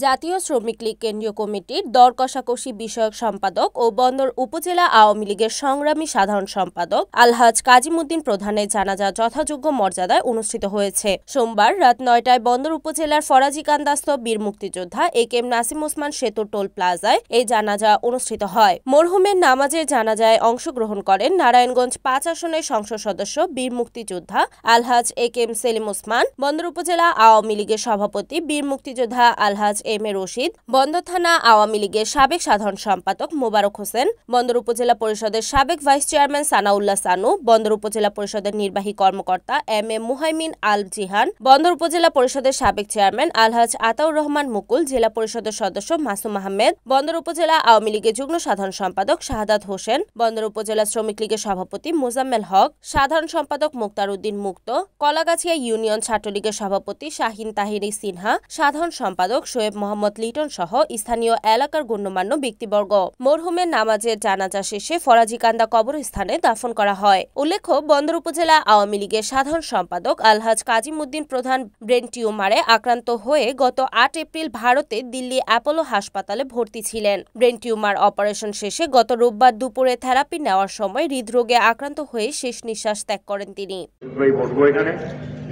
জাতীয় শ্রমিক লীগ কেন্দ্রীয় কমিটির দর কষাকষি বিষয়ক সম্পাদক ও বন্দর উপজেলা আওয়ামী লীগের সংগ্রামী সাধারণ সম্পাদক আলহাজ কাজিমুদ্দিন প্রধানের জানাজা যথাযোগ্য মর্যাদায় অনুষ্ঠিত হয়েছে। সোমবার রাত ৯টায় বন্দর উপজেলার ফরাজিকান্দাস্থ বীর মুক্তিযোদ্ধা একেএম নাসিম ওসমান সেতু টোল প্লাজায় এই জানাজা অনুষ্ঠিত হয়। মরহুমের নামাজের জানাজায় অংশগ্রহণ করেন নারায়ণগঞ্জ ৫ আসনের সংসদ সদস্য বীর মুক্তিযোদ্ধা আলহাজ একেএম সেলিম ওসমান, বন্দর উপজেলা আওয়ামী লীগের সভাপতি বীর মুক্তিযোদ্ধা আলহাজ এম এ রশিদ, বন্দর থানা আওয়ামী লীগের সাবেক সাধারণ সম্পাদক মোবারক হোসেন, বন্দর উপজেলা পরিষদের সাবেক ভাইস চেয়ারম্যান সানাউল্লাহ সানু, বন্দর উপজেলা পরিষদের নির্বাহী কর্মকর্তা এম এ মুহাইমিন আল জিহান, বন্দর উপজেলা পরিষদের সাবেক চেয়ারম্যান আলহাজ আতাউর রহমান মুকুল, জেলা পরিষদের সদস্য মাসুম আহমেদ, বন্দর উপজেলা আওয়ামী লীগের যুগ্ম সাধারণ সম্পাদক শাহাদাত হোসেন, বন্দর উপজেলা শ্রমিক লীগের সভাপতি মোজাম্মেল হক, সাধারণ সম্পাদক মুক্তার উদ্দিন মুক্ত, কলাগাছিয়া ইউনিয়ন ছাত্রলীগের সভাপতি শাহিন তাহিরি সিনহা, সাধারণ সম্পাদক শোয়েব মোহাম্মদ লিটন সহ স্থানীয় এলাকার গণ্যমান্য ব্যক্তিবর্গ। মরহুমের নামাজের জানাজা শেষে ফরাজিকান্দা কবরস্থানে দাফন করা হয়। উল্লেখ্য, বন্দর উপজেলা আওয়ামী লীগের সাধারণ সম্পাদক আলহাজ কাজিমুদ্দিন প্রধান ব্রেন টিউমারে আক্রান্ত হয়ে গত ৮ এপ্রিল ভারতে দিল্লি অ্যাপোলো হাসপাতালে ভর্তি ছিলেন। ব্রেন টিউমার অপারেশন শেষে গত রোববার দুপুরে থেরাপি নেওয়ার সময় হৃদরোগে আক্রান্ত হয়ে শেষ নিঃশ্বাস ত্যাগ করেন তিনি।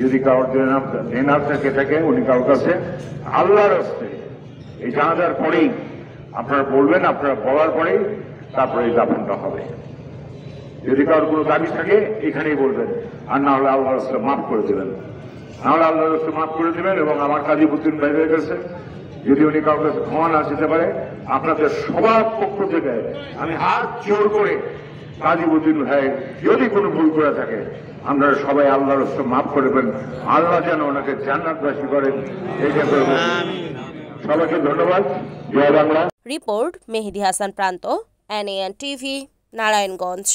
যদি কারোর জেনার থেকে থাকে উনি কারোর কাছে আল্লাহর হস্তে এই জানাজার পরেই আপনারা বলবেন, আপনারা বলার পরেই তারপরে এই দাফনটা হবে। যদি কারোর কোনো দাবি থাকে এখানেই বলবেন, আর না হলে আল্লাহর হস্তে মাফ করে দেবেন, না হলে আল্লাহর হস্তে মাফ করে দেবেন। এবং আমার কাজিমুদ্দিন ভাইয়ের কাছে যদি উনি কারোর কাছে ক্ষমা না যেতে পারে, আপনাদের সবার পক্ষ থেকে আমি হাত জোর করে কাজিমুদ্দিন ভাই যদি কোনো ভুল করে থাকে আপনারা সবাই আল্লাহর হস্তে মাফ করবেন, আল্লাহ যেন ওনাকে জান্নাতবাসী করেন। এইটা করবেন। সবাইকে ধন্যবাদ। জয় বাংলা। রিপোর্ট মেহেদী হাসান প্রান্ত, NAN TV, নারায়ণগঞ্জ।